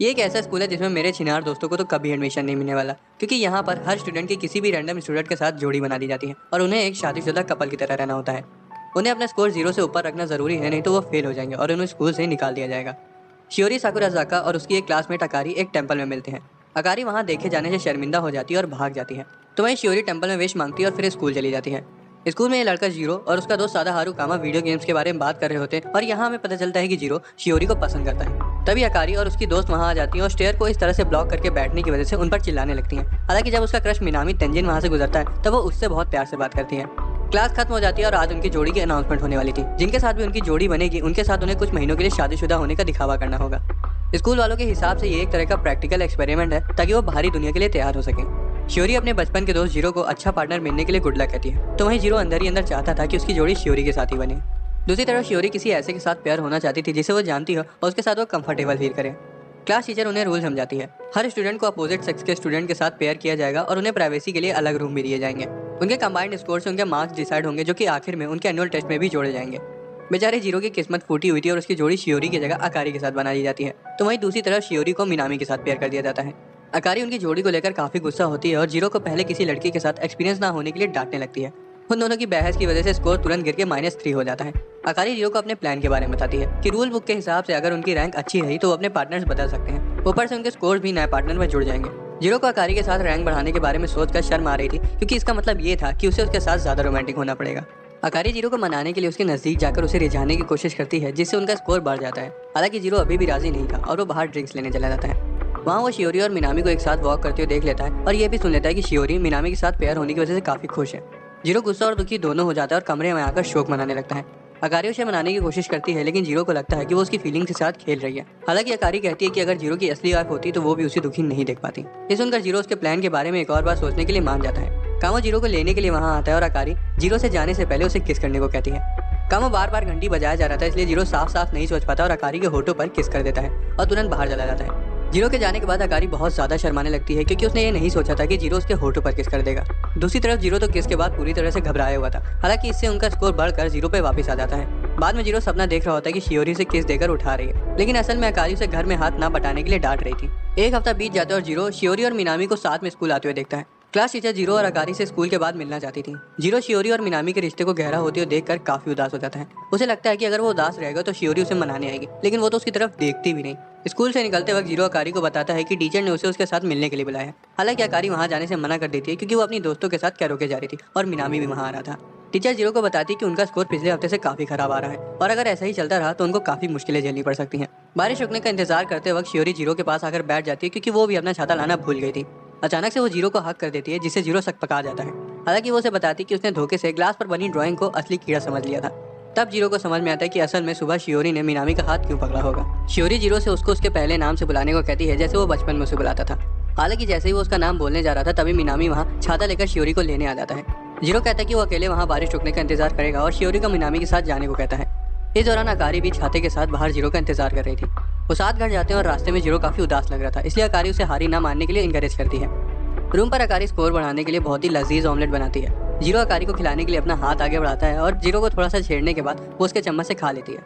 ये एक ऐसा स्कूल है जिसमें मेरे छिनार दोस्तों को तो कभी एडमिशन नहीं मिलने वाला, क्योंकि यहाँ पर हर स्टूडेंट की किसी भी रैंडम स्टूडेंट के साथ जोड़ी बना दी जाती है और उन्हें एक शादीशुदा कपल की तरह रहना होता है। उन्हें अपना स्कोर 0 से ऊपर रखना जरूरी है, नहीं तो वो फेल हो जाएंगे और उन्हें स्कूल से निकाल दिया जाएगा। शियोरी साकुराजाका और उसकी एक क्लासमेट अकारी एक टेंपल में मिलते हैं। अकारी वहाँ देखे जाने से शर्मिंदा हो जाती है और भाग जाती है। तो वहीं शियोरी टेंपल में विश मांगती है और फिर स्कूल चली जाती है। स्कूल में ये लड़का जीरो और उसका दोस्त सादा हारुकामा वीडियो गेम्स के बारे में बात कर रहे होते हैं और यहाँ हमें पता चलता है कि जीरो शियोरी को पसंद करता है। तभी अकारी और उसकी दोस्त वहाँ आ जाती हैं और स्टेयर को इस तरह से ब्लॉक करके बैठने की वजह से उन पर चिल्लाने लगती हैं। हालांकि जब उसका क्रश मिनामी तेंजिन वहाँ से गुजरता है तब वो उससे बहुत प्यार से बात करती है। क्लास खत्म हो जाती है और आज उनकी जोड़ी की अनाउंसमेंट होने वाली थी। जिनके साथ भी उनकी जोड़ी बनेगी उनके साथ उन्हें कुछ महीनों के लिए शादीशुदा होने का दिखावा करना होगा। स्कूल वालों के हिसाब से ये एक तरह का प्रैक्टिकल एक्सपेरिमेंट है ताकि वो बाहरी दुनिया के लिए तैयार हो सके। शियोरी अपने बचपन के दोस्त जीरो को अच्छा पार्टनर मिलने के लिए गुड लक कहती है, तो वहीं जीरो अंदर ही अंदर चाहता था कि उसकी जोड़ी शियोरी के साथ ही बने। दूसरी तरफ शियोरी किसी ऐसे के साथ प्यार होना चाहती थी जिसे वो जानती हो और उसके साथ वो कंफर्टेबल फील करे। क्लास टीचर उन्हें रूल समझाती है, हर स्टूडेंट को अपोजिट सेक्स के स्टूडेंट के साथ पेयर किया जाएगा और उन्हें प्राइवेसी के लिए अलग रूम भी दिए जाएंगे। उनके कंबाइंड स्कोर से उनके मार्क्स डिसाइड होंगे, जो कि आखिर में उनके एनुअल टेस्ट में भी जोड़े जाएंगे। बेचारे जीरो की किस्मत फूटी हुई थी और उसकी जोड़ी शियोरी की जगह अकारी के साथ बना दी जाती है। तो वहीं दूसरी तरफ शियोरी को मिनामी के साथ पेयर कर दिया जाता है। अकारी उनकी जोड़ी को लेकर काफी गुस्सा होती है और जीरो को पहले किसी लड़की के साथ एक्सपीरियंस ना होने के लिए डांटने लगती है। उन दोनों की बहस की वजह से स्कोर तुरंत गिर के -3 हो जाता है। अकारी जीरो को अपने प्लान के बारे में बताती है कि रूल बुक के हिसाब से अगर उनकी रैंक अच्छी रही तो वो अपने पार्टनर्स बदल सकते हैं। ऊपर से उनके स्कोर भी नए पार्टनर में जुड़ जाएंगे। जीरो को अकारी के साथ रैंक बढ़ाने के बारे में सोचकर शर्म आ रही थी, क्योंकि इसका मतलब ये था कि उसे उसके साथ ज्यादा रोमांटिक होना पड़ेगा। अकारी जीरो को मनाने के लिए उसके नजदीक जाकर उसे रिझाने की कोशिश करती है, जिससे उनका स्कोर बढ़ जाता है। हालांकि जीरो अभी भी राजी नहीं था और वो बाहर ड्रिंक्स लेने चला जाता है। वहाँ वो शियोरी और मिनामी को एक साथ वॉक करते हुए देख लेता है और ये भी सुन लेता है कि शियोरी मिनामी के साथ पेयर होने की वजह से काफी खुश है। जीरो गुस्सा और दुखी दोनों हो जाता है और कमरे में आकर शोक मनाने लगता है। अकारी उसे मनाने की कोशिश करती है, लेकिन जीरो को लगता है कि वो उसकी फीलिंग्स के साथ खेल रही है। हालांकि अकारी कहती है कि अगर जीरो की असली वाइफ होती तो वो भी उसे दुखी नहीं देख पाती। ये सुनकर जीरो उसके प्लान के बारे में एक और बार सोचने के लिए मान जाता है। कामो जीरो को लेने के लिए वहाँ आता है और अकारी जीरो से जाने से पहले उसे किस करने को कहती है। कामो बार बार घंटी बजाया जा रहा था, इसलिए जीरो साफ साफ नहीं सोच पाता और अकारी के होठों पर किस कर देता है और तुरंत बाहर चला जाता है। जीरो के जाने के बाद अकारी बहुत ज्यादा शर्माने लगती है, क्योंकि उसने ये नहीं सोचा था कि जीरो उसके होठों पर किस कर देगा। दूसरी तरफ जीरो तो किस के बाद पूरी तरह से घबराया हुआ था। हालांकि इससे उनका स्कोर बढ़कर 0 पे वापस आ जाता है। बाद में जीरो सपना देख रहा होता है कि शियोरी से किस देकर उठा रही है, लेकिन असल में अकारी उसे घर में हाथ ना बटाने के लिए डांट रही थी। एक हफ्ता बीत जाता है और जीरो शियोरी और मिनामी को साथ में स्कूल आते हुए देखता है। क्लास टीचर जीरो और अकारी से स्कूल के बाद मिलना चाहती थी। जीरो शियोरी और मिनामी के रिश्ते को गहरा होते हुए देखकर काफी उदास हो जाता है। उसे लगता है कि अगर वो उदास रहेगा तो शियोरी उसे मनाने आएगी, लेकिन वो तो उसकी तरफ देखती भी नहीं। स्कूल से निकलते वक्त जीरो अकारी को बताता है कि टीचर ने उसे उसके साथ मिलने के लिए बुलाया है। हालांकि अकारी वहाँ जाने से मना कर देती है, क्योंकि वो अपनी दोस्तों के साथ कैरोके जा रही थी और मिनामी भी वहाँ आ रहा था। टीचर जीरो को बताती है कि उनका स्कोर पिछले हफ्ते से काफी खराब आ रहा है और अगर ऐसा ही चलता रहा तो उनको काफी मुश्किलें झेलनी पड़ सकती हैं। बारिश रुकने का इंतजार करते वक्त शियोरी जीरो के पास आकर बैठ जाती है, क्योंकि वो भी अपना छाता लाना भूल गई थी। अचानक से वो जीरो को हक कर देती है, जिससे जीरो सक पका जाता है। हालांकि वो उसे बताती है कि उसने धोखे से ग्लास पर बनी ड्राइंग को असली कीड़ा समझ लिया था। तब जीरो को समझ में आता है कि असल में सुबह शियोरी ने मिनामी का हाथ क्यों पकड़ा होगा। शियोरी जीरो से उसको उसके पहले नाम से बुलाने को कहती है, जैसे वो बचपन में उसे बुलाता था। हालांकि जैसे ही वो उसका नाम बोलने जा रहा था तभी मिनामी वहाँ छाता लेकर शियोरी को लेने आ जाता है। जीरो कहता है कि वो अकेले वहाँ बारिश रुकने का इंतजार करेगा और शियोरी को मिनामी के साथ जाने को कहता है। इस दौरान अकारी भी छाते के साथ बाहर जीरो का इंतजार कर रही थी। वो साथ घर जाते हैं और रास्ते में जीरो काफी उदास लग रहा था, इसलिए अकारी उसे हारी ना मानने के लिए इंकरेज करती है। रूम पर अकारी स्कोर बढ़ाने के लिए बहुत ही लजीज ऑमलेट बनाती है। जीरो अकारी को खिलाने के लिए अपना हाथ आगे बढ़ाता है और जीरो को थोड़ा सा छेड़ने के बाद वो उसके चम्मच से खा लेती है।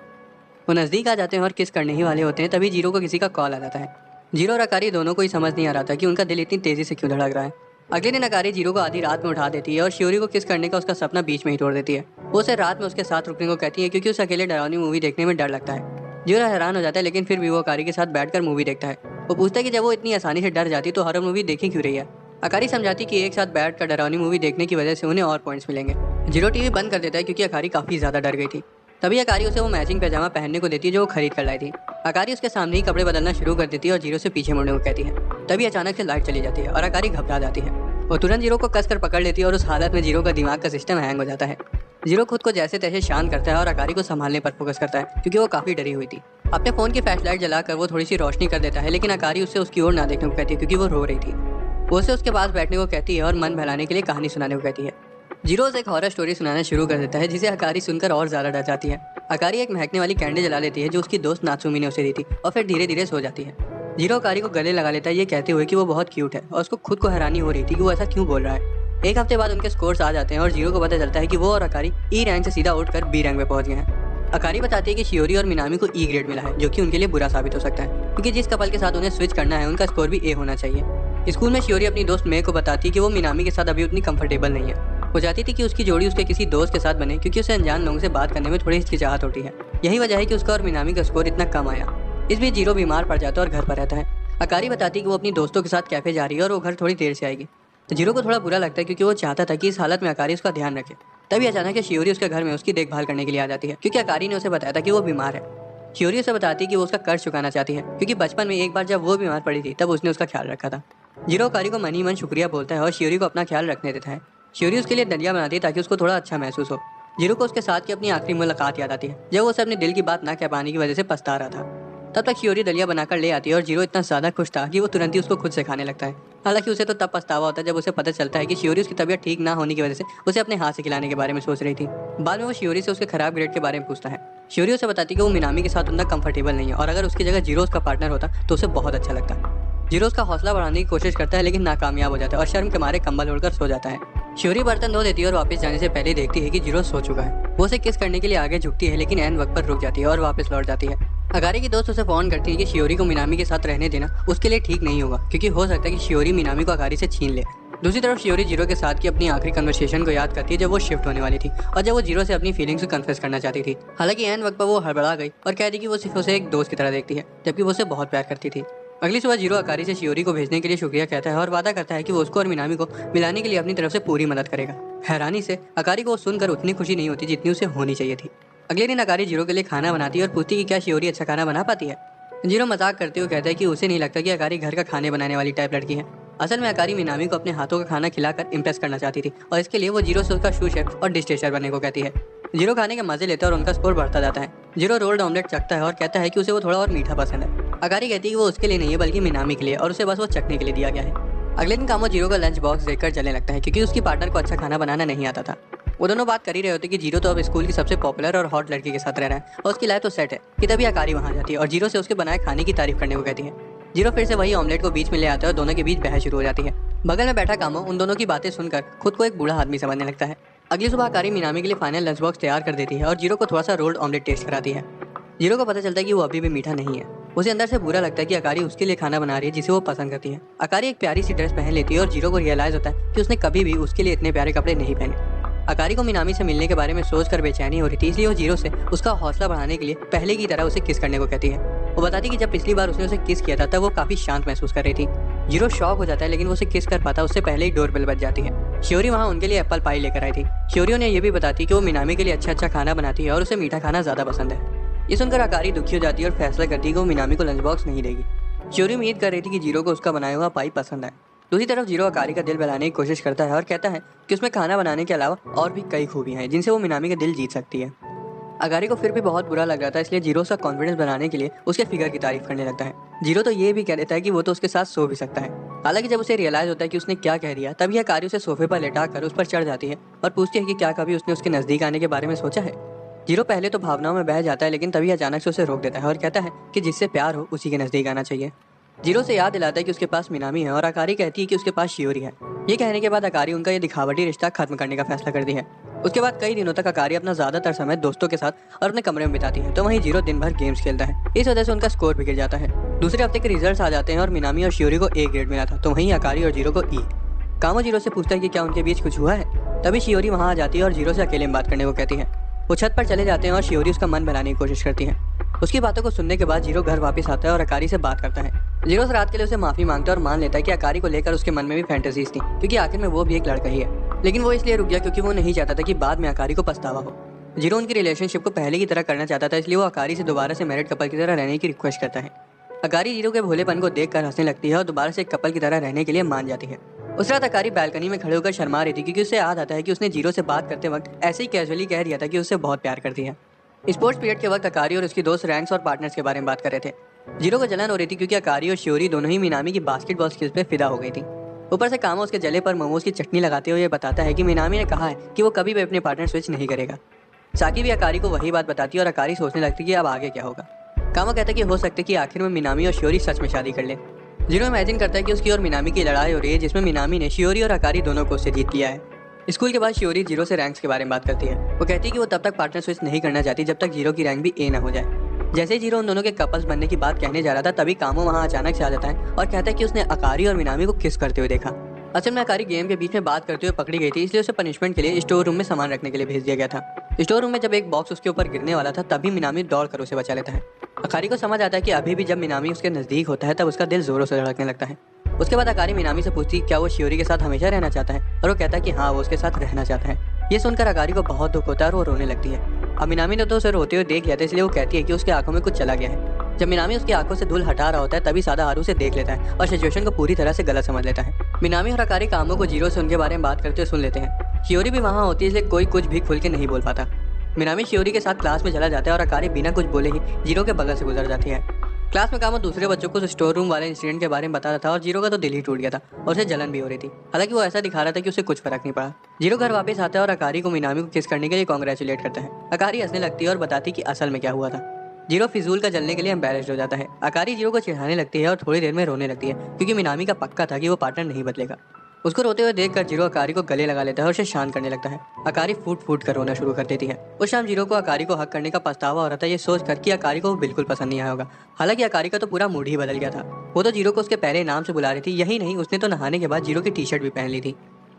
वो नजदीक आ जाते हैं और किस करने ही वाले होते हैं, तभी जीरो को किसी का कॉल आ जाता है। जीरो और अकारी दोनों को ही समझ नहीं आ रहा था कि उनका दिल इतनी तेजी से क्यों धड़क रहा है। अगले दिन अकारी जीरो को आधी रात में उठा देती है और शियोरी को किस करने का उसका सपना बीच में ही तोड़ देती है। वो उसे रात में उसके साथ रुकने को कहती है, क्योंकि उसे अकेले डरावनी मूवी देखने में डर लगता है। जीरो हैरान हो जाता है, लेकिन फिर भी वो अकारी के साथ बैठकर मूवी देखता है। वो पूछता है कि जब वो इतनी आसानी से डर जाती तो हॉरर मूवी देखी क्यों रही है। अकारी समझाती कि एक साथ बैठकर डरावनी मूवी देखने की वजह से उन्हें और पॉइंट्स मिलेंगे। जीरो टीवी बंद कर देता है, क्योंकि अकारी काफी ज्यादा डर गई थी। तभी अकारी उसे वो मैचिंग पैजामा पहनने को देती है जो वो खरीद कर लाई थी। अकारी उसके सामने ही कपड़े बदलना शुरू कर देती है और जीरो से पीछे मुड़ने को कहती है। तभी अचानक से लाइट चली जाती है और अकारी घबरा जाती है। वो तुरंत जीरो को कसकर पकड़ लेती है और उस हालत में जीरो का दिमाग का सिस्टम हैंग हो जाता है। जीरो खुद को जैसे तैसे शांत करता है और अकारी को संभालने पर फोकस करता है, क्योंकि वो काफी डरी हुई थी। अपने फोन की फ्लैश लाइट जलाकर वो थोड़ी सी रोशनी कर देता है, लेकिन अकारी उससे उसकी ओर ना देखने को कहती है, क्योंकि वो रो रही थी। वो उसे उसके पास बैठने को कहती है और मन बहलाने के लिए कहानी सुनाने को कहती है। जीरो उसे एक हॉरर स्टोरी सुनाना शुरू कर देता है, जिसे अकारी सुनकर और ज्यादा डर जाती है। अकारी एक महकने वाली कैंडल जला लेती है जो उसकी दोस्त नात्सुमी ने उसे दी थी और फिर धीरे धीरे सो जाती है। जीरो अकारी को गले लगा लेता है, ये कहते हुए कि वो बहुत क्यूट है, और उसको खुद को हैरानी हो रही थी कि वो ऐसा क्यों बोल रहा है। एक हफ्ते बाद उनके स्कोर्स आ जाते हैं और जीरो को पता चलता है कि वो और अकारी ई रैंक से सीधा उठकर बी रैंक में पहुंच गए हैं। अकारी बताती है कि शियोरी और मिनामी को ई ग्रेड मिला है, जो कि उनके लिए बुरा साबित हो सकता है क्योंकि जिस कपल के साथ उन्हें स्विच करना है उनका स्कोर भी ए होना चाहिए। स्कूल में शियोरी अपनी दोस्त मे को बताती है कि वो मिनामी के साथ अभी उतनी कंफर्टेबल नहीं है। वो चाहती थी कि उसकी जोड़ी उसके किसी दोस्त के साथ बने क्योंकि उसे अनजान लोगों से बात करने में थोड़ी हिचकिचाहट होती है। यही वजह है कि उसका और मिनामी का स्कोर इतना कम आया। इस बीच जीरो बीमार पड़ जाता है और घर पर रहता है। अकारी बताती है कि वो अपनी दोस्तों के साथ कैफे जा रही है और वो घर थोड़ी देर से आएगी। जीरो को थोड़ा बुरा लगता है क्योंकि वो चाहता था कि इस हालत में अकारी उसका ध्यान रखे। तभी अचानक से शियोरी उसके घर में उसकी देखभाल करने के लिए आ जाती है क्योंकि अकारी ने उसे बताया था कि वो बीमार है। शियोरी उसे बताती है कि वो उसका कर्ज चुकाना चाहती है क्योंकि बचपन में एक बार जब वो बीमार पड़ी थी तब उसने उसका ख्याल रखा था। जीरो अकारी को मनी मन शुक्रिया बोलता है और शियोरी को अपना ख्याल रखने देता है। शियोरी उसके लिए दलिया बनाती है ताकि उसको थोड़ा अच्छा महसूस हो। जीरो को उसके साथ की अपनी आखिरी मुलाकात याद आती है जब वो उसे अपने दिल की बात ना कह पाने की वजह से पछता रहा था। तब तक शियोरी दलिया बनाकर ले आती है और जीरो इतना ज्यादा खुश था कि वो तुरंत ही उसको खुद से खाने लगता है। हालांकि उसे तो तब पछतावा होता है जब उसे पता चलता है कि शियोरी उसकी तबीयत ठीक ना होने की वजह से उसे अपने हाथ से खिलाने के बारे में सोच रही थी। बाद में वो शियोरी से उसके खराब ग्रेड के बारे में पूछता है। शियोरी उसे बताती है कि वो मिनामी के साथ उतना कंफर्टेबल नहीं है और अगर उसकी जगह जीरो उसका पार्टनर होता तो उसे बहुत अच्छा लगता। जीरो उसका हौसला बढ़ाने की कोशिश करता है लेकिन नाकामयाब हो जाता है और शर्म के मारे कंबल ओढ़कर सो जाता है। शियोरी बर्तन धो देती है और वापस जाने से पहले देखती है कि जीरो सो चुका है। वो उसे किस करने के लिए आगे झुकती है लेकिन ऐन वक्त पर रुक जाती है और वापस लौट जाती है। अकारी की दोस्त उसे फोन करती है कि शियोरी को मिनामी के साथ रहने देना उसके लिए ठीक नहीं होगा क्योंकि हो सकता है कि शियोरी मिनामी को अकारी से छीन ले। दूसरी तरफ शियोरी जीरो के साथ की अपनी आखिरी कन्वर्सेशन को याद करती है जब वो शिफ्ट होने वाली थी और जब वो जीरो से अपनी फीलिंग्स को कन्फेस करना चाहती थी। हालांकि ऐन वक्त पर वो हड़बड़ा गई और कह दी कि वो सिर्फ उसे एक दोस्त की तरह देखती है जबकि वो उसे बहुत प्यार करती थी। अगली सुबह जीरो अकारी से शियोरी को भेजने के लिए शुक्रिया कहता है और वादा करता है कि वो उसको और मिनामी को मिलाने के लिए अपनी तरफ से पूरी मदद करेगा। हैरानी से अकारी को सुनकर उतनी खुशी नहीं होती जितनी उसे होनी चाहिए थी। अगले दिन अकारी जीरो के लिए खाना बनाती है और पूछती है कि क्या शियोरी अच्छा खाना बना पाती है। जीरो मजाक करते हुए कहता है कि उसे नहीं लगता कि अकारी घर का खाने बनाने वाली टाइप लड़की है। असल में अकारी मिनामी को अपने हाथों का खाना खिलाकर इम्प्रेस करना चाहती थी और इसके लिए वो जीरो से उसका शू शेफ और डिश टेस्टर बनने को कहती है। जीरो खाने के मजे लेता है और उनका स्कोर बढ़ता जाता है। जीरो रोल्ड ऑमलेट चखता है और कहता है कि उसे वो थोड़ा और मीठा पसंद है। अकारी कहती है कि वो उसके लिए नहीं है बल्कि मिनामी के लिए और उसे बस वो चखने के लिए दिया गया है। अगले दिन कामो जीरो का लंच बॉक्स देखकर चलने लगता है क्योंकि उसकी पार्टनर को अच्छा खाना बनाना नहीं आता था। वो दोनों बात कर ही रहे होते कि जीरो तो अब स्कूल की सबसे पॉपुलर और हॉट लड़की के साथ रह रहा है और उसकी लाइफ तो सेट है कि तभी अकारी वहां जाती है और जीरो से उसके बनाए खाने की तारीफ करने को कहती है। जीरो फिर से वही ऑमलेट को बीच में ले आता है और दोनों के बीच बहस शुरू हो जाती है। बगल में बैठा कामो उन दोनों की बातें सुनकर खुद को एक बूढ़ा आदमी समझने लगता है। अगली सुबह अकारी मिनामी के लिए फाइनल लंच बॉक्स तैयार कर देती है और जीरो को थोड़ा सा रोल्ड ऑमलेट टेस्ट कराती है। जीरो को पता चलता है कि वो अभी भी मीठा नहीं है। उसे अंदर से बुरा लगता है कि अकारी उसके लिए खाना बना रही है जिसे वो पसंद करती है। अकारी एक प्यारी सी ड्रेस पहन लेती है और जीरो को रियलाइज होता है कि उसने कभी भी उसके लिए इतने प्यारे कपड़े नहीं पहने। अकारी को मिनामी से मिलने के बारे में सोचकर बेचैनी हो रही थी, इसलिए वो जीरो से उसका हौसला बढ़ाने के लिए पहले की तरह उसे किस करने को कहती है। वो बताती कि जब पिछली बार उसने उसे किस किया था तब वो काफी शांत महसूस कर रही थी। जीरो शॉक हो जाता है लेकिन वो उसे किस कर पाता उससे पहले ही डोरबेल बज जाती है। शियोरी वहाँ उनके लिए एप्पल पाई लेकर आई थी। शियोरी ने यह भी बताती कि वो मिनामी के लिए अच्छा खाना बनाती है और उसे मीठा खाना ज्यादा पसंद है। ये सुनकर अकारी दुखी हो जाती है और फैसला करती है कि वो मिनामी को लंच बॉक्स नहीं देगी। शियोरी उम्मीद कर रही थी कि जीरो को उसका बनाया हुआ पाई पसंद है। दूसरी तरफ जीरो अकारी का दिल बहलाने की कोशिश करता है और कहता है कि उसमें खाना बनाने के अलावा और भी कई खूबियां हैं जिनसे वो मिनामी का दिल जीत सकती है। अकारी को फिर भी बहुत बुरा लग रहा था, इसलिए जीरो का कॉन्फिडेंस बनाने के लिए उसके फिगर की तारीफ करने लगता है। जीरो तो ये भी कह देता है कि वो तो उसके साथ सो भी सकता है। हालांकि जब उसे रियलाइज होता है कि उसने क्या कह दिया तभी अकारी उसे सोफे पर लेटाकर उस पर चढ़ जाती है और पूछती है कि क्या कभी उसने उसके नजदीक आने के बारे में सोचा है। जीरो पहले तो भावनाओं में बह जाता है लेकिन तभी अचानक से उसे रोक देता है और कहता है कि जिससे प्यार हो उसी के नजदीक आना चाहिए। जीरो से याद दिलाता है कि उसके पास मिनामी है और अकारी कहती है कि उसके पास शियोरी है। ये कहने के बाद अकारी उनका ये दिखावटी रिश्ता खत्म करने का फैसला करती है। उसके बाद कई दिनों तक अकारी अपना ज्यादातर समय दोस्तों के साथ और अपने कमरे में बिताती है, तो वहीं जीरो दिन भर गेम्स खेलता है। इस वजह से उनका स्कोर भी गिर जाता है। दूसरे हफ्ते के रिजल्ट्स आ जाते हैं और मिनामी और शियोरी को ए ग्रेड मिला था, तो वहीं अकारी और जीरो को ई। कामो जीरो से पूछता है कि क्या उनके बीच कुछ हुआ है। तभी शियोरी वहाँ आ जाती है और जीरो से अकेले में बात करने को कहती है। वो छत पर चले जाते हैं और शियोरी उसका मन बहलाने की कोशिश करती है। उसकी बातों को सुनने के बाद जीरो घर वापस आता है और अकारी से बात करता है। जीरो से रात के लिए उसे माफी मांगता है और मान लेता है कि अकारी को लेकर उसके मन में भी फैंटेसीज थी, क्योंकि आखिर में वो भी एक लड़का ही है। लेकिन वो इसलिए रुक गया क्योंकि वो नहीं चाहता था कि बाद में अकारी को पछतावा हो। जीरो उनकी रिलेशनशिप को पहले की तरह करना चाहता था, इसलिए वो अकारी से दोबारा से मैरिड कपल की तरह रहने की रिक्वेस्ट करता है। अकारी जीरो के भोलेपन को देखकर हंसने लगती है और दोबारा से एक कपल की तरह रहने के लिए मान जाती है। उस रात अकारी बालकनी में खड़े होकर शर्मा रही थी क्योंकि उसे याद आता है कि उसने जीरो से बात करते वक्त ऐसे ही कैजुअली कह दिया था कि उससे बहुत प्यार करती है। स्पोर्ट्स पीरियड के वक्त अकारी और उसकी दोस्त रैंक्स और पार्टनर्स के बारे में बात कर रहे थे। जीरो को जलन हो रही थी क्योंकि अकारी और शियोरी दोनों ही मिनामी की बास्केटबॉल स्किल्स पे फिदा हो गई थी। ऊपर से कामो उसके जले पर मोमोज की चटनी लगाते हुए बताता है कि मिनामी ने कहा है कि वो कभी भी अपने पार्टनर स्विच नहीं करेगा। साकी भी अकारी को वही बात बताती है और अकारी सोचने लगती है कि अब आगे क्या होगा। कामो कहता है कि हो सकता है कि आखिर में मिनामी और शियोरी सच में शादी कर ले। जीरो इमेजिन करता है कि उसकी और मिनामी की लड़ाई हो रही है जिसमें मिनामी ने शियोरी और अकारी दोनों को उससे जीत लिया है। स्कूल के बाद शियोरी जीरो से रैंक्स के बारे में बात करती है। वो कहती है कि वो तब तक पार्टनर स्विच नहीं करना चाहती जब तक जीरो की रैंक भी ए ना हो जाए। जैसे ही जीरो उन दोनों के कपल्स बनने की बात कहने जा रहा था तभी कामो वहाँ अचानक से आ जाता है और कहता है कि उसने अकारी और मिनामी को किस करते हुए देखा। असल में अकारी गेम के बीच में बात करते हुए पकड़ी गई थी, इसलिए उसे पनिशमेंट के लिए स्टोर रूम में सामान रखने के लिए भेज दिया गया था। स्टोर रूम में जब एक बॉक्स उसके ऊपर गिरने वाला था तभी मिनामी दौड़ कर उसे बचा लेता है। अकारी को समझ आता है कि अभी भी जब मिनामी उसके नजदीक होता है तब उसका दिल जोरों से धड़कने लगता है। उसके बाद अकारी मिनामी से पूछती क्या वो शियोरी के साथ हमेशा रहना चाहता है और वो कहता है कि हाँ वो उसके साथ रहना चाहता है। ये सुनकर अकारी को बहुत दुख होता है और वो रोने लगती है। अब मिनामी ने तो उसे रोते हुए देख लिया था, इसलिए वो कहती है कि उसकी आंखों में कुछ चला गया है। जब मिनामी उसकी आंखों से धूल हटा रहा होता है तभी सादा हारू उसे देख लेता है और सिचुएशन को पूरी तरह से गलत समझ लेता है। मिनामी और अकारी कामों को जीरो से उनके बारे में बात करते हुए सुन लेते हैं। शियोरी भी वहाँ होती है, इसलिए कोई कुछ भी खुल के नहीं बोल पाता। मिनामी शियोरी के साथ क्लास में चला जाता है और अकारी बिना कुछ बोले ही जीरो के बगल से गुजर जाती है। क्लास में कामो दूसरे बच्चों को स्टोर रूम वाले इंसिडेंट के बारे में बता रहा था और जीरो का तो दिल ही टूट गया था और उसे जलन भी हो रही थी। हालांकि वो ऐसा दिखा रहा था कि उसे कुछ फर्क नहीं पड़ा। जीरो घर वापस आता है और अकारी को मिनामी को किस करने के लिए कांग्रेचुलेट करता है। अकारी हंसने लगती है और बताती कि असल में क्या हुआ था। जीरो फिजूल का जलने के लिए एम्बैरेस्ड हो जाता है। अकारी जीरो को चिढ़ाने लगती है और थोड़ी देर में रोने लगती है क्योंकि मिनामी का पक्का था कि वो पार्टनर नहीं बदलेगा। उसको रोते हुए देखकर जीरो अकारी को गले लगा लेता है और उसे शांत करने लगता है। अकारी फूट फूट कर रोना शुरू कर देती है। उस शाम जीरो को अकारी को हक करने का पछतावा हो रहा था, ये सोचकर कि अकारी को वो बिल्कुल पसंद नहीं आया होगा। हालांकि अकारी का तो पूरा मूड ही बदल गया था। वो तो जीरो को उसके पहले नाम से बुला रही थी। यही नहीं, उसने तो नहाने के बाद जीरो की टी शर्ट भी पहन ली थी।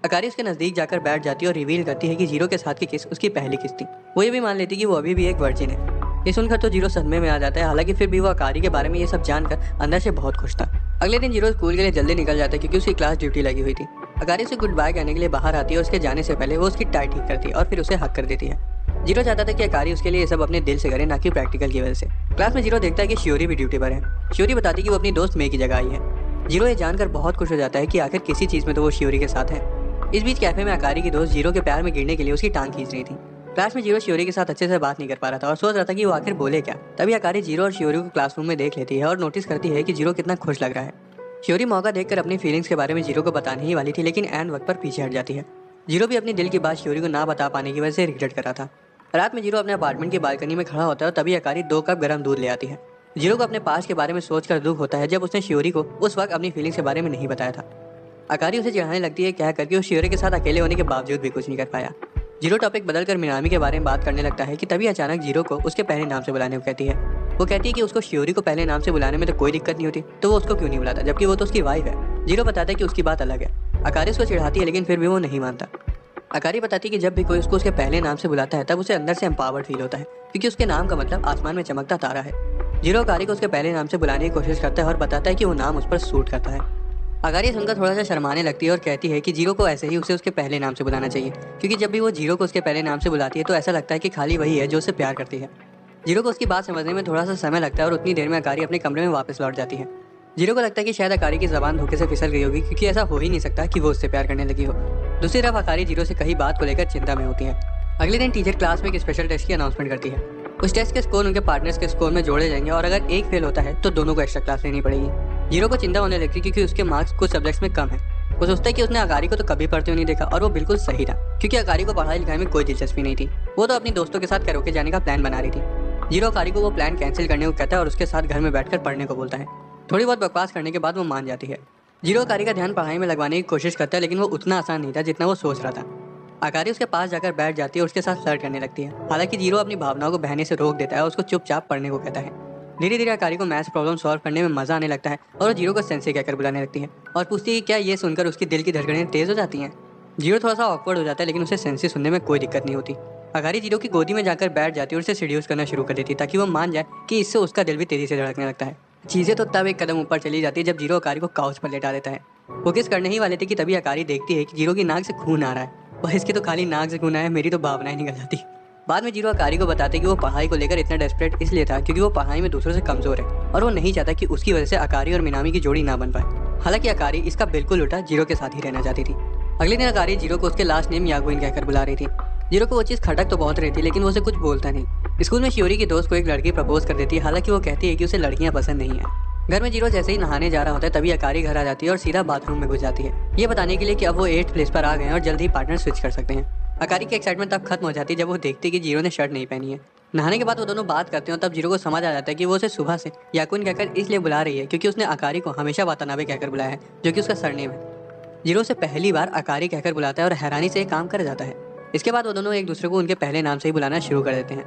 अकारी उसके नजदीक जाकर बैठ जाती है और रिवील करती है कि जीरो के साथ की किस उसकी पहली किस थी। वो ये भी मान लेती कि वो अभी भी एक वर्जिन है। ये सुनकर तो जीरो सदमे में आ जाता है। हालांकि फिर भी वो अकारी के बारे में ये सब जानकर अंदर से बहुत खुश था। अगले दिन जीरो स्कूल के लिए जल्दी निकल जाता है क्योंकि उसकी क्लास ड्यूटी लगी हुई थी। अकारी उसे गुड बाय कहने के लिए बाहर आती है और उसके जाने से पहले वो उसकी टाई ठीक करती है और फिर उसे हक कर देती है। जीरो चाहता था कि अकारी उसके लिए ये सब अपने दिल से करे, ना कि प्रैक्टिकल की वजह से। क्लास में जीरो देखता है कि शियोरी भी ड्यूटी पर है। शियोरी बताती कि वो अपनी दोस्त मे की जगह आई है। जीरो ये जानकर बहुत खुश हो जाता है कि आखिर किसी चीज में तो वो शियोरी के साथ है। इस बीच कैफे में अकारी की दोस्त जीरो के प्यार में गिरने के लिए उसकी टांग खींच रही थी। क्लास में जीरो शियोरी के साथ अच्छे से बात नहीं कर पा रहा था और सोच रहा था कि वो आखिर बोले क्या। तभी अकारी जीरो और शियोरी को क्लासरूम में देख लेती है और नोटिस करती है कि जीरो कितना खुश लग रहा है। शियोरी मौका देखकर अपनी फीलिंग्स के बारे में जीरो को बताने ही वाली थी, लेकिन एंड वक्त पर पीछे हट जाती है। जीरो भी अपनी दिल की बात शियोरी को ना बता पाने की वजह से रिग्रेट कर रहा था। रात में जीरो अपने अपार्टमेंट की बालकनी में खड़ा होता है और तभी अकारी 2 कप गर्म दूध ले आती है। जीरो को अपने पास के बारे में सोचकर दुख होता है जब उसने शियोरी को उस वक्त अपनी फीलिंग्स के बारे में नहीं बताया था। अकारी उसे चिढ़ाने लगती है, कह करके वो शियोरी के साथ अकेले होने के बावजूद भी कुछ नहीं कर पाया। जीरो टॉपिक बदलकर मिनामी के बारे में बात करने लगता है कि तभी अचानक जीरो को उसके पहले नाम से बुलाने को कहती है। वो कहती है कि उसको शियोरी को पहले नाम से बुलाने में तो कोई दिक्कत नहीं होती, तो वो उसको क्यों नहीं बुलाता, जबकि वो तो उसकी वाइफ है। जीरो बताता है कि उसकी बात अलग है। अकारी उसको चिढ़ाती है लेकिन फिर भी वो नहीं मानता। अकारी बताती है कि जब भी कोई उसको उसके पहले नाम से बुलाता है तब उसे अंदर से एम्पावर्ड फील होता है क्योंकि उसके नाम का मतलब आसमान में चमकता तारा है। जीरो अकारी को उसके पहले नाम से बुलाने की कोशिश करता है और बताता है कि वो नाम उस पर सूट करता है। अकारी सुनकर थोड़ा सा शर्माने लगती है और कहती है कि जीरो को ऐसे ही उसे उसके पहले नाम से बुलाना चाहिए क्योंकि जब भी वो जीरो को उसके पहले नाम से बुलाती है तो ऐसा लगता है कि खाली वही है जो उसे प्यार करती है। जीरो को उसकी बात समझने में थोड़ा सा समय लगता है और उतनी देर में अकारी अपने कमरे में वापस लौट जाती है। जीरो को लगता है कि शायद अकारी की जबान धोखे से फिसल गई होगी क्योंकि ऐसा हो ही नहीं सकता कि वो उससे प्यार करने लगी हो। दूसरी तरफ अकारी जीरो से कही बात को लेकर चिंता में होती है। अगले दिन टीचर क्लास में एक स्पेशल टेस्ट की अनाउंसमेंट करती है। उस टेस्ट के स्कोर उनके पार्टनर्स के स्कोर में जोड़े जाएंगे और अगर एक फेल होता है तो दोनों को एक्स्ट्रा क्लास लेनी पड़ेगी। जीरो को चिंता होने लगती क्योंकि उसके मार्क्स कुछ सब्जेक्ट्स में कम है। वो सोचता है कि उसने अकारी को तो कभी पढ़ते हुए नहीं देखा और वो बिल्कुल सही था क्योंकि अकारी को पढ़ाई लिखाई में कोई दिलचस्पी नहीं थी। वो तो अपनी दोस्तों के साथ कैरोके जाने का प्लान बना रही थी। जीरो अकारी को वो प्लान कैंसिल करने को कहता है और उसके साथ घर में बैठकर पढ़ने को बोलता है। थोड़ी बहुत बकवास करने के बाद वो मान जाती है। जीरो अकारी का ध्यान पढ़ाई में लगवाने की कोशिश करता है लेकिन वो उतना आसान नहीं था जितना वो सोच रहा था। अकारी उसके पास जाकर बैठ जाती है और उसके साथ फ्लर्ट करने लगती है। हालांकि जीरो अपनी भावनाओं को बहने से रोक देता है और उसको चुपचाप पढ़ने को कहता है। धीरे धीरे अकारी को मैथ्स प्रॉब्लम सॉल्व करने में मजा आने लगता है और वो जीरो को सेंसे कहकर बुलाने लगती है और पूछती है कि क्या ये सुनकर उसकी दिल की धड़कनें तेज हो जाती हैं। जीरो थोड़ा सा ऑकवर्ड हो जाता है लेकिन उसे सेंसे सुनने में कोई दिक्कत नहीं होती। अकारी जीरो की गोदी में जाकर बैठ जाती है और उसे सीड्यूस करना शुरू कर देती है ताकि वो मान जाए कि इससे उसका दिल भी तेजी से धड़कने लगता है। चीजें तो तब एक कदम ऊपर चली जाती है जब जीरो अकारी को काउच पर लेटा देता है। वो किस करने ही वाले थे कि तभी अकारी देखती है कि जीरो की नाक से खून आ रहा है। वह इसके तो खाली नाक से खून आया, मेरी तो भावनाएं निकल जाती। बाद में जीरो अकारी को बताते कि वो पढ़ाई को लेकर इतना डेस्परेट इसलिए था क्योंकि वो पढ़ाई में दूसरों से कमजोर है और वो नहीं चाहता कि उसकी वजह से अकारी और मिनामी की जोड़ी ना बन पाए। हालांकि अकारी इसका बिल्कुल उल्टा जीरो के साथ ही रहना चाहती थी। अगले दिन अकारी जीरो को उसके लास्ट नेम यागुइन कहकर बुला रही थी। जीरो को वो चीज खटक तो बहुत रही थी लेकिन वो उसे कुछ बोलता नहीं। स्कूल में शियोरी की दोस्त को एक लड़की प्रपोज कर देती है। हालांकि वो कहती है कि उसे लड़कियां पसंद नहीं है। घर में जीरो जैसे ही नहाने जा रहा होता है तभी अकारी घर आ जाती है और सीधा बाथरूम में घुस जाती है, ये बताने के लिए कि अब वो 8th प्लेस पर आ गए हैं और जल्द ही पार्टनर स्विच कर सकते हैं। अकारी की एक्साइटमेंट तब खत्म हो जाती है जब वो देखती है कि जीरो ने शर्ट नहीं पहनी है। नहाने के बाद वो दोनों बात करते हैं तब जीरो को समझ आ जाता है कि वो उसे सुबह से याकुन कहकर इसलिए बुला रही है क्योंकि उसने अकारी को हमेशा वातानाबे कहकर बुलाया है जो कि उसका सरनेम है। जीरो से पहली बार अकारी कहकर बुलाता है और हैरानी से एक काम कर जाता है। इसके बाद वो दोनों एक दूसरे को उनके पहले नाम से ही बुलाना शुरू कर देते हैं।